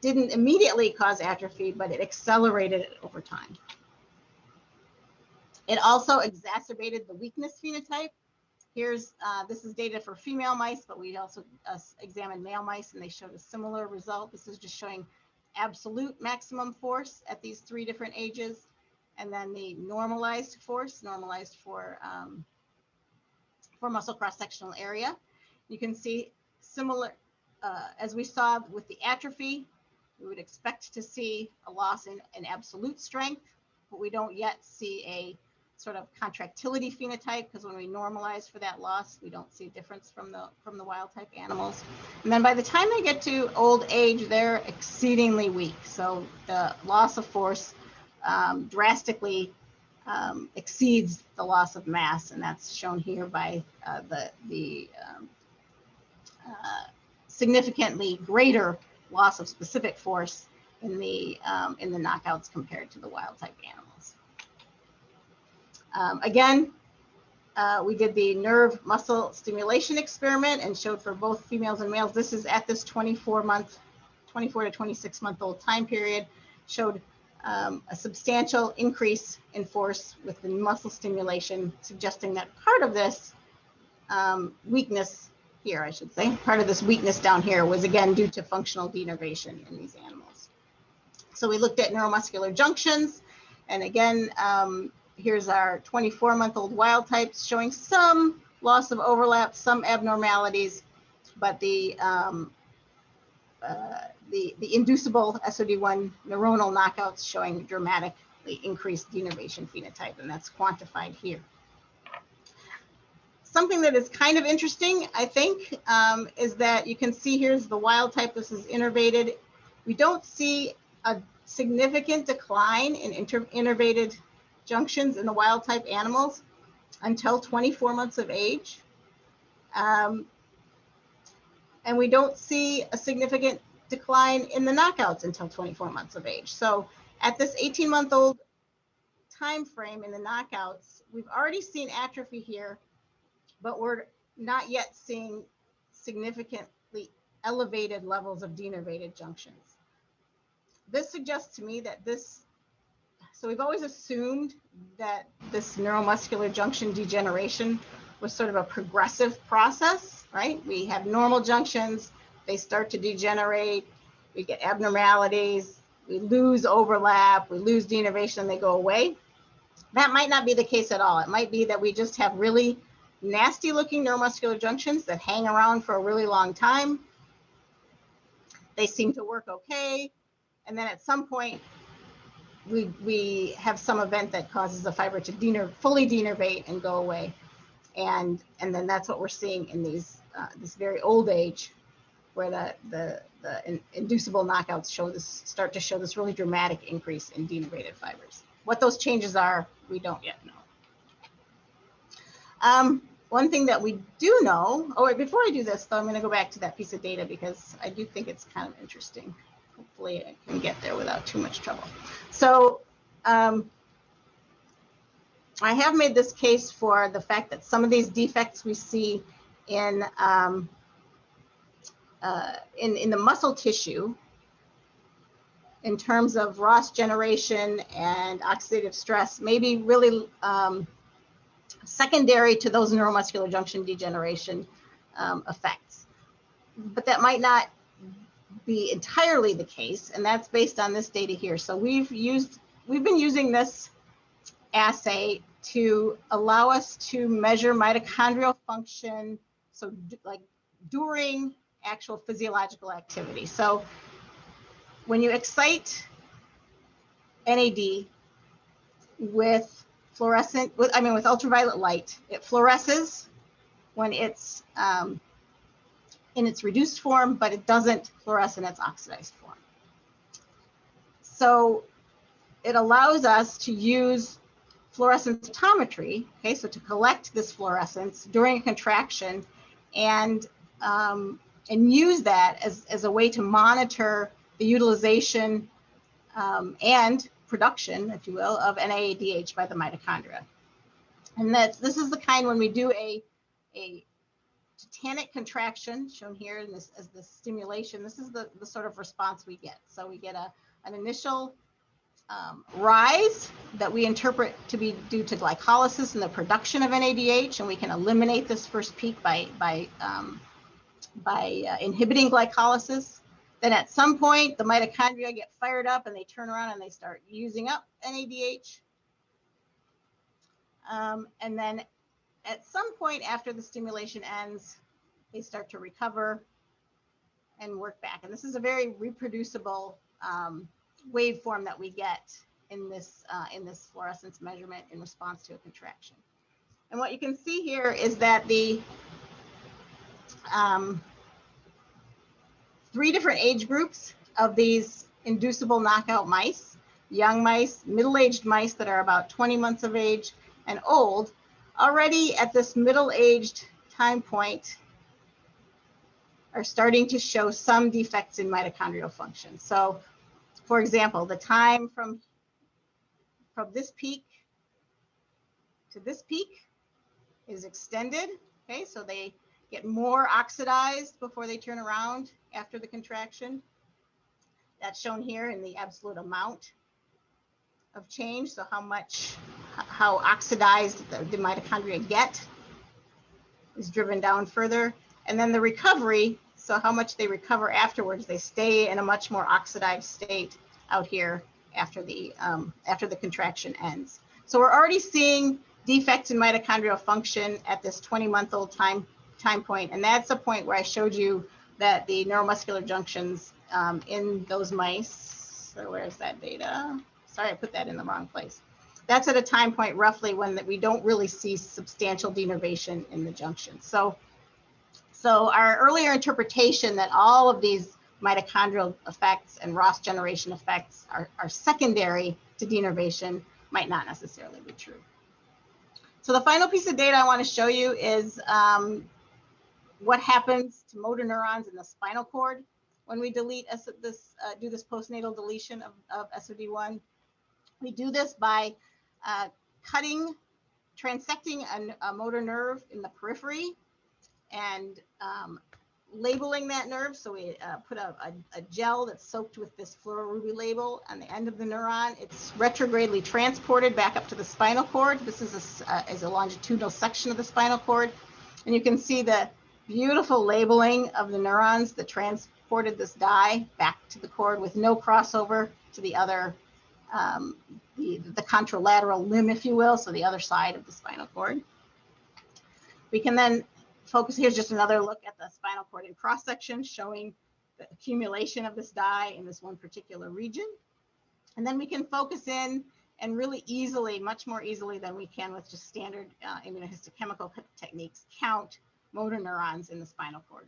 didn't immediately cause atrophy, but it accelerated it over time. It also exacerbated the weakness phenotype. Here's, this is data for female mice, but we also examined male mice, and they showed a similar result. This is just showing absolute maximum force at these 3 different ages, and then the normalized force, normalized for muscle cross-sectional area. You can see similar, as we saw with the atrophy, we would expect to see a loss in absolute strength, but we don't yet see a sort of contractility phenotype, because when we normalize for that loss, we don't see a difference from the wild type animals. And then by the time they get to old age, they're exceedingly weak. So the loss of force drastically exceeds the loss of mass, and that's shown here by the significantly greater loss of specific force in the knockouts compared to the wild type animals. Again, we did the nerve muscle stimulation experiment and showed for both females and males. This is at this 24 to 26 month old time period, showed a substantial increase in force with the muscle stimulation, suggesting that part of this weakness here, I should say, part of this weakness down here was again due to functional denervation in these animals. So we looked at neuromuscular junctions, and again, here's our 24-month-old wild types showing some loss of overlap, some abnormalities, but the inducible SOD1 neuronal knockouts showing dramatically increased denervation phenotype, and that's quantified here. Something that is kind of interesting, I think, is that you can see here's the wild type. This is innervated. We don't see a significant decline in innervated junctions in the wild type animals until 24 months of age. And we don't see a significant decline in the knockouts until 24 months of age. So at this 18-month-old time frame in the knockouts, we've already seen atrophy here, but we're not yet seeing significantly elevated levels of denervated junctions. This suggests to me that so we've always assumed that this neuromuscular junction degeneration was sort of a progressive process, right? We have normal junctions, they start to degenerate, we get abnormalities, we lose overlap, we lose denervation, and they go away. That might not be the case at all. It might be that we just have really nasty looking neuromuscular junctions that hang around for a really long time. They seem to work okay. And then at some point, we have some event that causes the fiber to fully denervate and go away. And then that's what we're seeing in these this very old age, where the inducible knockouts start to show this really dramatic increase in denervated fibers. What those changes are, we don't yet know. One thing that we do know, before I do this though, I'm going to go back to that piece of data because I do think it's kind of interesting. Hopefully I can get there without too much trouble. So I have made this case for the fact that some of these defects we see in the muscle tissue in terms of ROS generation and oxidative stress may be really secondary to those neuromuscular junction degeneration effects. But that might not be entirely the case, and that's based on this data here. So we've been using this assay to allow us to measure mitochondrial function So like during actual physiological activity. So when you excite NAD with with ultraviolet light, it fluoresces when it's in its reduced form, but it doesn't fluoresce in its oxidized form. So it allows us to use fluorescence photometry, okay, so to collect this fluorescence during a contraction and use that as a way to monitor the utilization and production, if you will, of NADH by the mitochondria. And this is the kind when we do a tetanic contraction, shown here in this as the stimulation, this is the sort of response we get. So we get an initial rise that we interpret to be due to glycolysis and the production of NADH, and we can eliminate this first peak by inhibiting glycolysis. Then at some point, the mitochondria get fired up and they turn around and they start using up NADH. And then at some point after the stimulation ends, they start to recover and work back. And this is a very reproducible waveform that we get in this fluorescence measurement in response to a contraction. And what you can see here is that the 3 different age groups of these inducible knockout mice, young mice, middle-aged mice that are about 20 months of age, and old, already at this middle-aged time point are starting to show some defects in mitochondrial function. So, for example, the time from this peak to this peak is extended, okay? So they get more oxidized before they turn around after the contraction. That's shown here in the absolute amount of change. So how oxidized the mitochondria get is driven down further. And then the recovery, so how much they recover afterwards, they stay in a much more oxidized state out here after the contraction ends. So we're already seeing defects in mitochondrial function at this 20-month-old time point. And that's a point where I showed you that the neuromuscular junctions in those mice, so where's that data? Sorry, I put that in the wrong place. That's at a time point roughly when we don't really see substantial denervation in the junction. So our earlier interpretation that all of these mitochondrial effects and Ross generation effects are secondary to denervation might not necessarily be true. So the final piece of data I want to show you is what happens to motor neurons in the spinal cord when we do this postnatal deletion of SOD1. We do this by transecting a motor nerve in the periphery and labeling that nerve. So we put a gel that's soaked with this fluororuby label on the end of the neuron. It's retrogradely transported back up to the spinal cord. This is a longitudinal section of the spinal cord. And you can see the beautiful labeling of the neurons that transported this dye back to the cord with no crossover to the other, the contralateral limb, if you will, so the other side of the spinal cord. We can then focus, here's just another look at the spinal cord in cross-section showing the accumulation of this dye in this one particular region. And then we can focus in and really easily, much more easily than we can with just standard immunohistochemical techniques, count motor neurons in the spinal cord.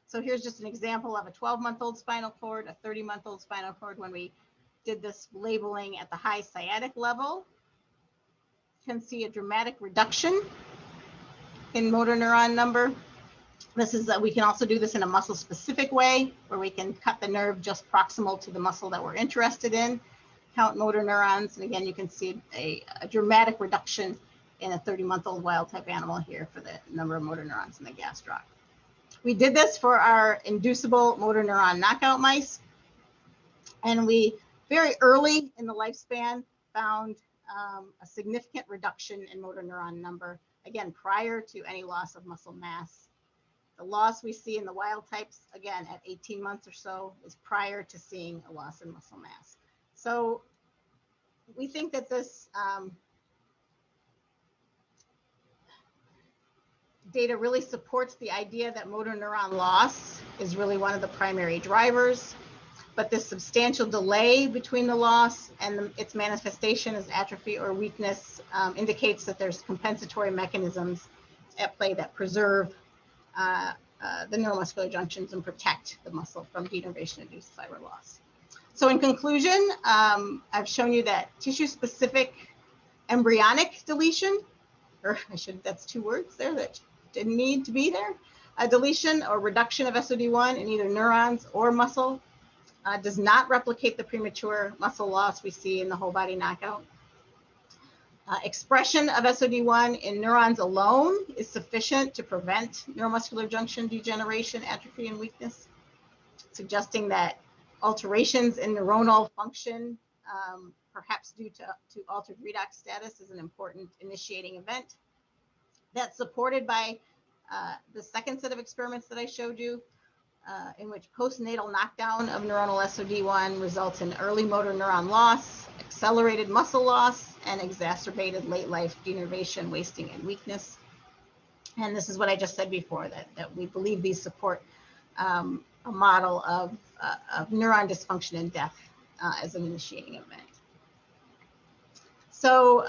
So here's just an example of a 12-month-old spinal cord, a 30-month-old spinal cord when we did this labeling at the high sciatic level. You can see a dramatic reduction in motor neuron number. This is we can also do this in a muscle specific way where we can cut the nerve just proximal to the muscle that we're interested in, count motor neurons, and again you can see a dramatic reduction in a 30-month-old wild type animal here for the number of motor neurons in the gastroc. We did this for our inducible motor neuron knockout mice, and we very early in the lifespan found a significant reduction in motor neuron number, again, prior to any loss of muscle mass. The loss we see in the wild types, again, at 18 months or so, is prior to seeing a loss in muscle mass. So we think that this data really supports the idea that motor neuron loss is really one of the primary drivers, but this substantial delay between the loss and its manifestation as atrophy or weakness indicates that there's compensatory mechanisms at play that preserve the neuromuscular junctions and protect the muscle from denervation-induced fiber loss. So in conclusion, I've shown you that tissue-specific embryonic deletion, or that's two words there that didn't need to be there, a deletion or reduction of SOD1 in either neurons or muscle does not replicate the premature muscle loss we see in the whole body knockout. Expression of SOD1 in neurons alone is sufficient to prevent neuromuscular junction degeneration, atrophy, and weakness, suggesting that alterations in neuronal function, perhaps due to altered redox status, is an important initiating event. That's supported by the second set of experiments that I showed you, in which postnatal knockdown of neuronal SOD1 results in early motor neuron loss, accelerated muscle loss, and exacerbated late life denervation, wasting, and weakness. And this is what I just said before, that we believe these support a model of neuron dysfunction and death as an initiating event. So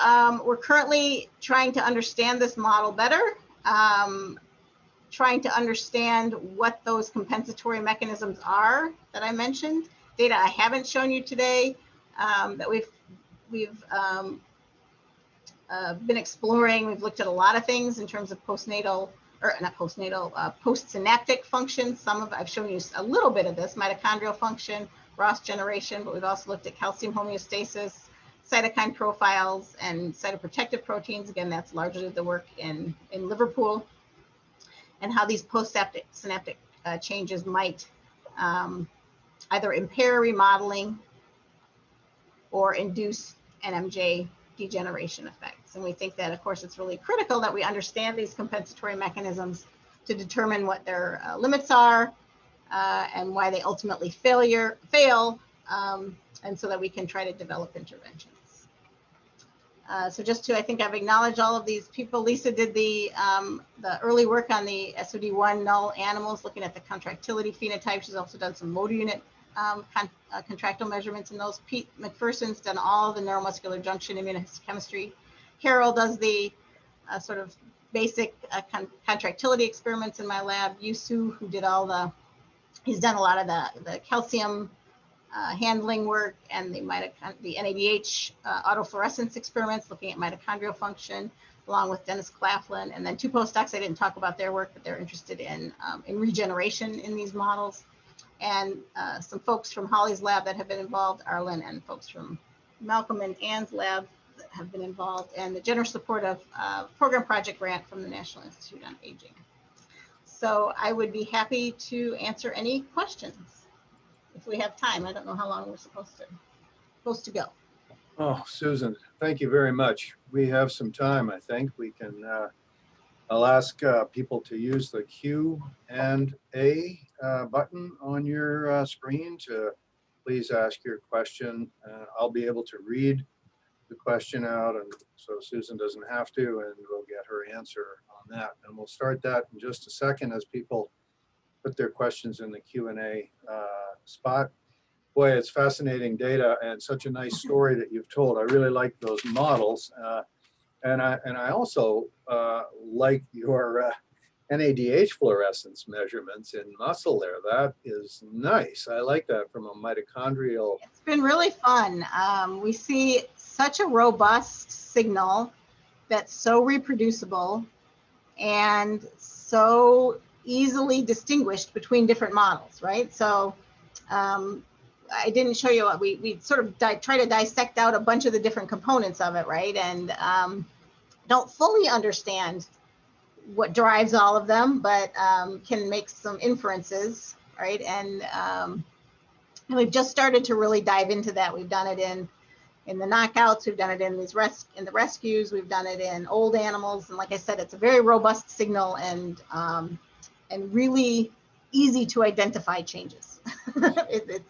we're currently trying to understand this model better, trying to understand what those compensatory mechanisms are that I mentioned. Data I haven't shown you today that we've been exploring. We've looked at a lot of things in terms of postnatal, or not postnatal, post-synaptic function. I've shown you a little bit of this, mitochondrial function, ROS generation, but we've also looked at calcium homeostasis, cytokine profiles, and cytoprotective proteins. Again, that's largely the work in Liverpool, and how these post-synaptic changes might either impair remodeling or induce NMJ degeneration effects. And we think that, of course, it's really critical that we understand these compensatory mechanisms to determine what their limits are and why they ultimately fail, and so that we can try to develop interventions. So just to, I think I've acknowledged all of these people. Lisa did the early work on the SOD1 null animals, looking at the contractility phenotype. She's also done some motor unit contractile measurements in those. Pete McPherson's done all the neuromuscular junction immunohistochemistry. Carol does the sort of basic contractility experiments in my lab. Yusu, who did he's done a lot of the calcium handling work and the NADH autofluorescence experiments looking at mitochondrial function, along with Dennis Claflin. And then two postdocs, I didn't talk about their work, but they're interested in regeneration in these models. And some folks from Holly's lab that have been involved, Arlen, and folks from Malcolm and Ann's lab that have been involved, and the generous support of program project grant from the National Institute on Aging. So I would be happy to answer any questions if we have time. I don't know how long we're supposed to go. Oh, Susan, thank you very much. We have some time, I think. We can, I'll ask people to use the Q&A button on your screen to please ask your question. I'll be able to read the question out, and so Susan doesn't have to, and we'll get her answer on that. And we'll start that in just a second as people put their questions in the Q&A spot. Boy, it's fascinating data and such a nice story that you've told. I really like those models. And I also like your NADH fluorescence measurements in muscle there. That is nice. I like that from a mitochondrial. It's been really fun. We see such a robust signal that's so reproducible and so easily distinguished between different models, right? So I didn't show you what we sort of try to dissect out a bunch of the different components of it, right? And don't fully understand what drives all of them, but can make some inferences, right? And we've just started to really dive into that. We've done it in the knockouts, we've done it in the rescues, we've done it in old animals, and like I said, it's a very robust signal and really easy to identify changes.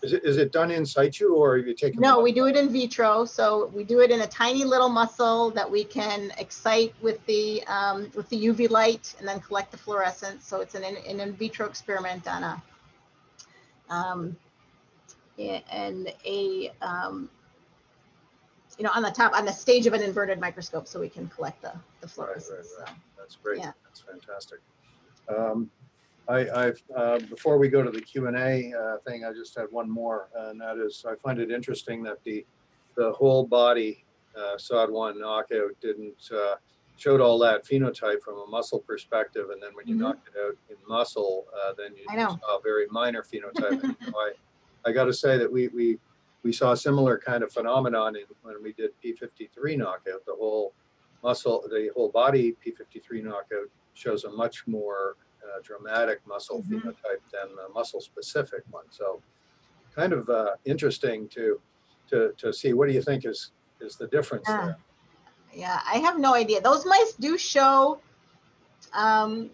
Is it done in situ, or are you taking? No, we do it in vitro. So we do it in a tiny little muscle that we can excite with the UV light and then collect the fluorescence. So it's an in vitro experiment on a on the stage of an inverted microscope, so we can collect the fluorescence. Right. That's great. Yeah. That's fantastic. Before we go to the Q&A thing, I just had one more, and that is, I find it interesting that the whole body SOD1 knockout showed all that phenotype from a muscle perspective, and then when you knocked it out in muscle, then you saw a very minor phenotype. I got to say that we saw a similar kind of phenomenon when we did P53 knockout. The whole body P53 knockout shows a much more dramatic muscle phenotype than the muscle specific one. So kind of interesting to see. What do you think is the difference there? Yeah, I have no idea. Those mice do show, they're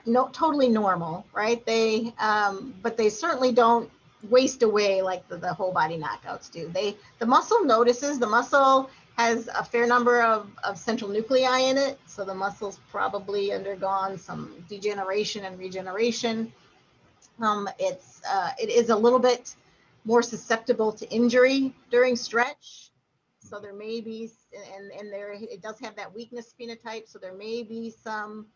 not totally normal, right? But they certainly don't waste away like the whole body knockouts do. The muscle notices. The muscle has a fair number of central nuclei in it, so the muscle's probably undergone some degeneration and regeneration. It is a little bit more susceptible to injury during stretch, so there may be, and it does have that weakness phenotype, so there may be some,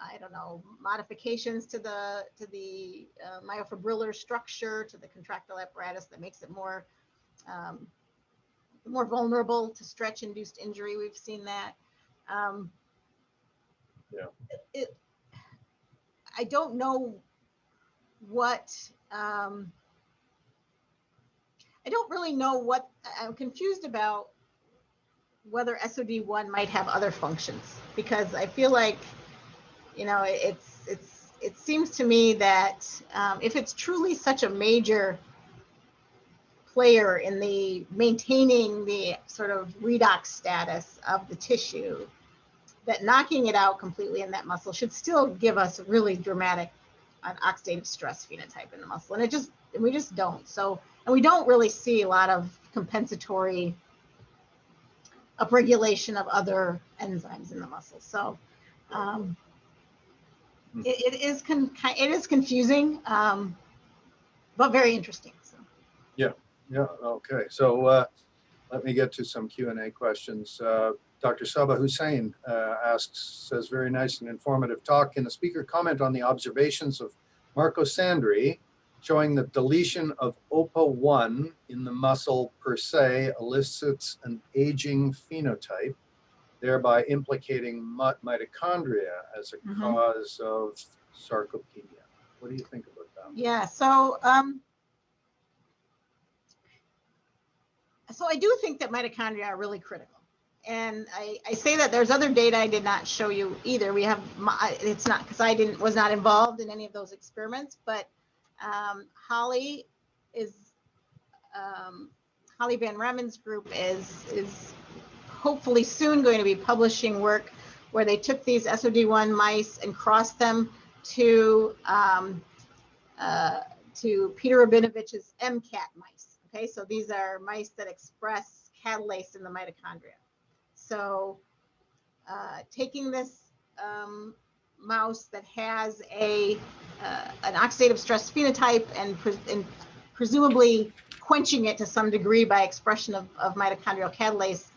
I don't know, modifications to the myofibrillar structure, to the contractile apparatus, that makes it more vulnerable to stretch-induced injury. We've seen that. I don't know what. I don't really know what. I'm confused about whether SOD1 might have other functions, because I feel like, it seems to me that if it's truly such a major player in the maintaining the sort of redox status of the tissue, that knocking it out completely in that muscle should still give us a really dramatic oxidative stress phenotype in the muscle, and we just don't. So, and we don't really see a lot of compensatory upregulation of other enzymes in the muscle. So it is confusing, but very interesting. So. Yeah. Okay. So let me get to some Q&A questions. Dr. Saba Hussain says, very nice and informative talk. Can the speaker comment on the observations of Marco Sandri showing that deletion of OPA1 in the muscle per se elicits an aging phenotype, thereby implicating mitochondria as a cause of sarcopenia? What do you think about that? Yeah, so I do think that mitochondria are really critical. And I say that there's other data I did not show you either. We have, it's not because I was not involved in any of those experiments, but Holly Van Remen's group is hopefully soon going to be publishing work where they took these SOD1 mice and crossed them to Peter Rabinovich's MCAT mice. Okay, so these are mice that express catalase in the mitochondria. So taking this mouse that has an oxidative stress phenotype and presumably quenching it to some degree by expression of mitochondrial catalase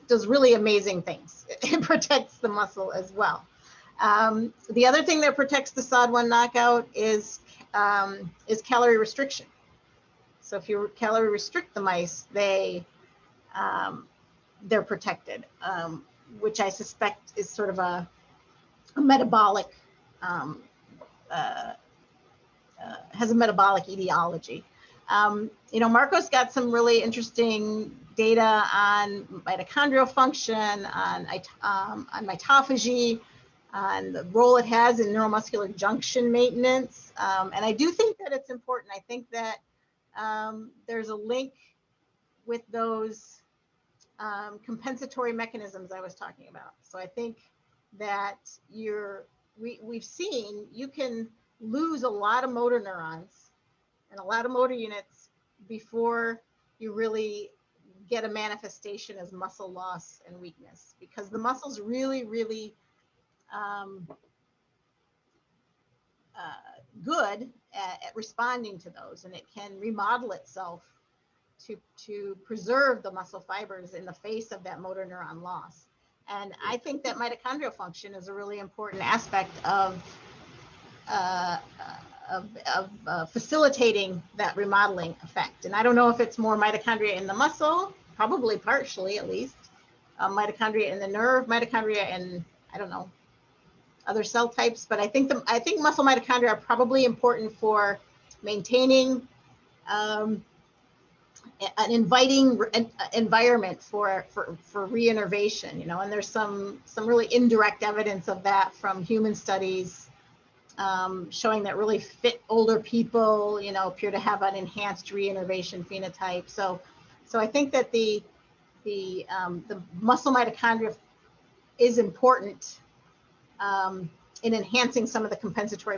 does really amazing things. It protects the muscle as well. The other thing that protects the SOD1 knockout is calorie restriction. So if you calorie restrict the mice, they're protected, which I suspect is sort of a metabolic, has a metabolic etiology. Marco's got some really interesting data on mitochondrial function, on mitophagy, on the role it has in neuromuscular junction maintenance. And I do think that it's important. I think that there's a link with those compensatory mechanisms I was talking about. So I think that we've seen you can lose a lot of motor neurons and a lot of motor units before you really get a manifestation as muscle loss and weakness, because the muscle's really, really good at responding to those, and it can remodel itself to preserve the muscle fibers in the face of that motor neuron loss. And I think that mitochondrial function is a really important aspect of facilitating that remodeling effect. And I don't know if it's more mitochondria in the muscle, probably partially at least, mitochondria in the nerve, mitochondria in, I don't know, other cell types, but I think muscle mitochondria are probably important for maintaining an inviting environment for reinnervation, you know, and there's some really indirect evidence of that from human studies, showing that really fit older people, you know, appear to have an enhanced reinnervation phenotype. So I think that the muscle mitochondria is important in enhancing some of the compensatory